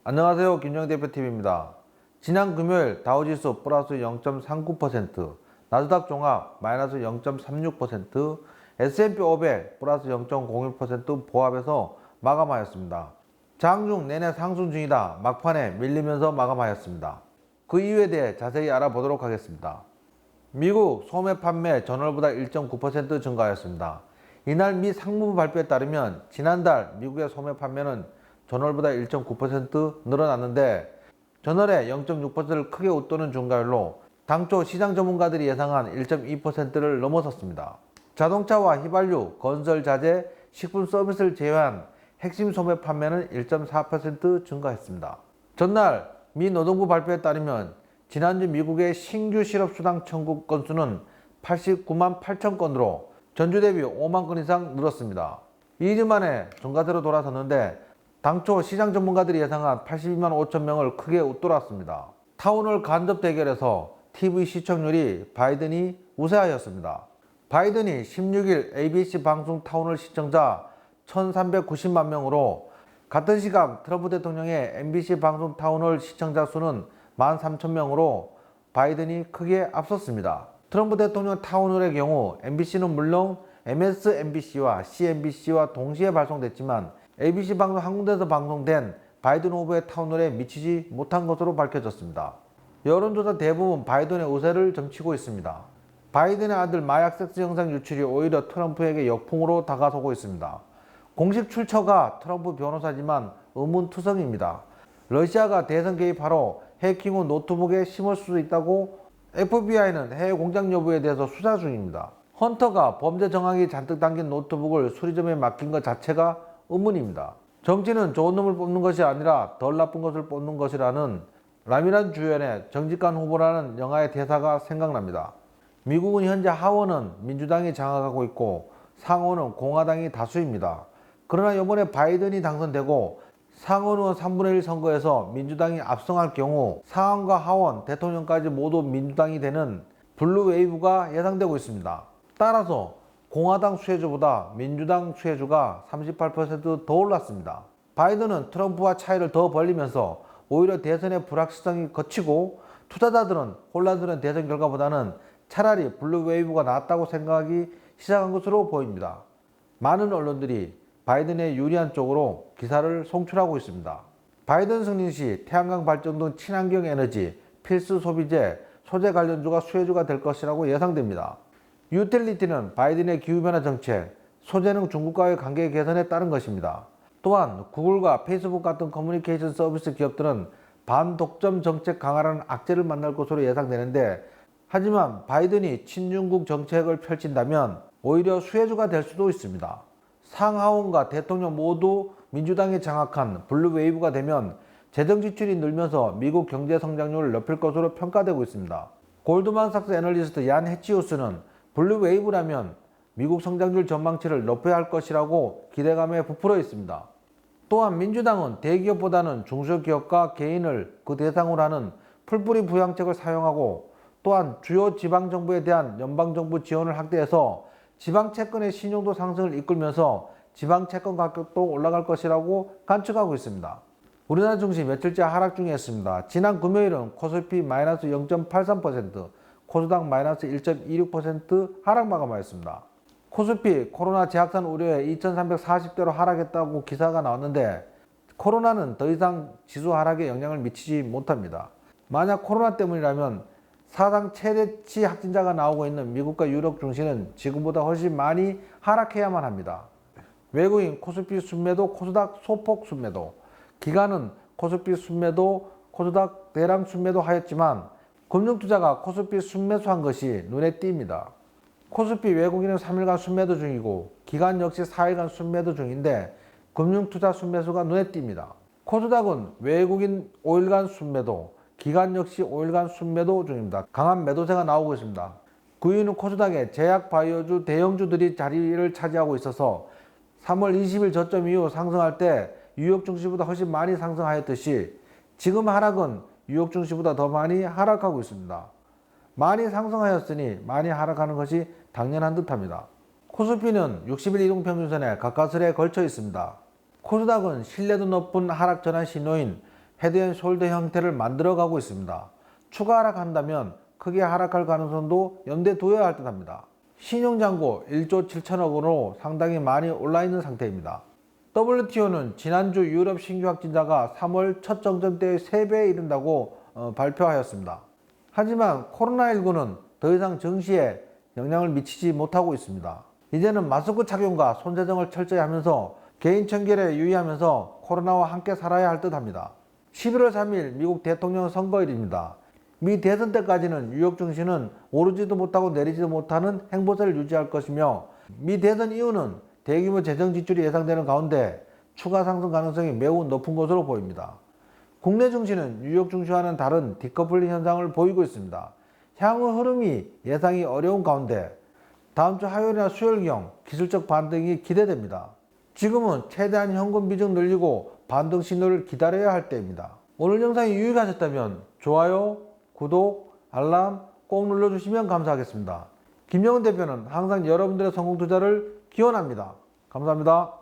안녕하세요. 김정희 대표TV입니다. 지난 금요일 다우지수 플러스 0.39%, 나스닥 종합 마이너스 0.36%, S&P 500 플러스 0.01% 보합해서 마감하였습니다. 장중 내내 상승 중이다 막판에 밀리면서 마감하였습니다. 그 이유에 대해 자세히 알아보도록 하겠습니다. 미국 소매 판매 전월보다 1.9% 증가하였습니다. 이날 미 상무부 발표에 따르면 지난달 미국의 소매 판매는 전월보다 1.9% 늘어났는데 전월에 0.6%를 크게 웃도는 증가율로 당초 시장 전문가들이 예상한 1.2%를 넘어섰습니다. 자동차와 휘발유, 건설 자재, 식품 서비스를 제외한 핵심 소매 판매는 1.4% 증가했습니다. 전날 미 노동부 발표에 따르면 지난주 미국의 신규 실업수당 청구 건수는 89만 8천 건으로 전주 대비 5만 건 이상 늘었습니다. 2주 만에 정가대로 돌아섰는데 당초 시장 전문가들이 예상한 82만 5천 명을 크게 웃돌았습니다. 타운홀 간접 대결에서 TV 시청률이 바이든이 우세하였습니다. 바이든이 16일 ABC 방송 타운홀 시청자 1390만 명으로 같은 시각 트럼프 대통령의 MBC 방송 타운홀 시청자 수는 13,000명으로 바이든이 크게 앞섰습니다. 트럼프 대통령 타운홀의 경우 MBC는 물론 MSNBC와 CNBC와 동시에 발송됐지만 ABC 방송 한 군데서 방송된 바이든 후보의 타운홀에 미치지 못한 것으로 밝혀졌습니다. 여론조사 대부분 바이든의 우세를 점치고 있습니다. 바이든의 아들 마약 섹스 영상 유출이 오히려 트럼프에게 역풍으로 다가서고 있습니다. 공식 출처가 트럼프 변호사지만 의문투성입니다. 러시아가 대선 개입하러 해킹 후 노트북에 심을 수도 있다고 FBI는 해외 공작 여부에 대해서 수사 중입니다. 헌터가 범죄 정황이 잔뜩 담긴 노트북을 수리점에 맡긴 것 자체가 의문입니다. 정치는 좋은 놈을 뽑는 것이 아니라 덜 나쁜 것을 뽑는 것이라는 라미란 주연의 정직한 후보라는 영화의 대사가 생각납니다. 미국은 현재 하원은 민주당이 장악하고 있고 상원은 공화당이 다수입니다. 그러나 이번에 바이든이 당선되고 상원 의원 3분의 1 선거에서 민주당이 압승할 경우 상원과 하원, 대통령까지 모두 민주당이 되는 블루 웨이브가 예상되고 있습니다. 따라서 공화당 수혜주보다 민주당 수혜주가 38%더 올랐습니다. 바이든은 트럼프와 차이를 더 벌리면서 오히려 대선의 불확실성이 거치고 투자자들은 혼란스러운 대선 결과보다는 차라리 블루 웨이브가 낫다고 생각하기 시작한 것으로 보입니다. 많은 언론들이 바이든의 유리한 쪽으로 기사를 송출하고 있습니다. 바이든 승리 시 태양광 발전 등 친환경 에너지, 필수 소비재, 소재 관련주가 수혜주가 될 것이라고 예상됩니다. 유틸리티는 바이든의 기후변화 정책, 소재능 중국과의 관계 개선에 따른 것입니다. 또한 구글과 페이스북 같은 커뮤니케이션 서비스 기업들은 반독점 정책 강화라는 악재를 만날 것으로 예상되는데 하지만 바이든이 친중국 정책을 펼친다면 오히려 수혜주가 될 수도 있습니다. 상하원과 대통령 모두 민주당이 장악한 블루 웨이브가 되면 재정 지출이 늘면서 미국 경제 성장률을 높일 것으로 평가되고 있습니다. 골드만삭스 애널리스트 얀 해치우스는 블루 웨이브라면 미국 성장률 전망치를 높여야 할 것이라고 기대감에 부풀어 있습니다. 또한 민주당은 대기업보다는 중소기업과 개인을 그 대상으로 하는 풀뿌리 부양책을 사용하고 또한 주요 지방정부에 대한 연방정부 지원을 확대해서 지방채권의 신용도 상승을 이끌면서 지방채권 가격도 올라갈 것이라고 관측하고 있습니다. 우리나라 증시 며칠째 하락 중에 있습니다. 지난 금요일은 코스피 마이너스 0.83%, 코스닥 마이너스 1.26% 하락 마감하였습니다. 코스피 코로나 재확산 우려에 2340대로 하락했다고 기사가 나왔는데 코로나는 더 이상 지수 하락에 영향을 미치지 못합니다. 만약 코로나 때문이라면 사상 최대치 확진자가 나오고 있는 미국과 유럽 증시는 지금보다 훨씬 많이 하락해야만 합니다. 외국인 코스피 순매도, 코스닥 소폭 순매도, 기관은 코스피 순매도, 코스닥 대량 순매도 하였지만 금융투자가 코스피 순매수한 것이 눈에 띕니다. 코스피 외국인은 3일간 순매도 중이고 기관 역시 4일간 순매도 중인데 금융투자 순매수가 눈에 띕니다. 코스닥은 외국인 5일간 순매도, 기관 역시 5일간 순매도 중입니다. 강한 매도세가 나오고 있습니다. 그 이유는 코스닥의 제약 바이오주 대형주들이 자리를 차지하고 있어서 3월 20일 저점 이후 상승할 때 뉴욕 증시보다 훨씬 많이 상승하였듯이 지금 하락은 뉴욕 증시보다 더 많이 하락하고 있습니다. 많이 상승하였으니 많이 하락하는 것이 당연한 듯합니다. 코스피는 60일 이동평균선에 가까스레 걸쳐 있습니다. 코스닥은 신뢰도 높은 하락 전환 신호인 헤드앤숄더 형태를 만들어가고 있습니다. 추가 하락한다면 크게 하락할 가능성도 염두에 두어야 할 듯합니다. 신용잔고 1조 7천억 원으로 상당히 많이 올라있는 상태입니다. WTO는 지난주 유럽 신규 확진자가 3월 첫 정점대의 3배에 이른다고 발표하였습니다. 하지만 코로나19는 더 이상 증시에 영향을 미치지 못하고 있습니다. 이제는 마스크 착용과 손재정을 철저히 하면서 개인 청결에 유의하면서 코로나와 함께 살아야 할 듯합니다. 11월 3일 미국 대통령 선거일입니다. 미 대선 때까지는 뉴욕 증시는 오르지도 못하고 내리지도 못하는 행보세를 유지할 것이며 미 대선 이후는 대규모 재정 지출이 예상되는 가운데 추가 상승 가능성이 매우 높은 것으로 보입니다. 국내 증시는 뉴욕 증시와는 다른 디커플링 현상을 보이고 있습니다. 향후 흐름이 예상이 어려운 가운데 다음 주 화요일이나 수요일경 기술적 반등이 기대됩니다. 지금은 최대한 현금 비중 늘리고 반등 신호를 기다려야 할 때입니다. 오늘 영상이 유익하셨다면 좋아요, 구독, 알람 꼭 눌러주시면 감사하겠습니다. 김영훈 대표는 항상 여러분들의 성공 투자를 기원합니다. 감사합니다.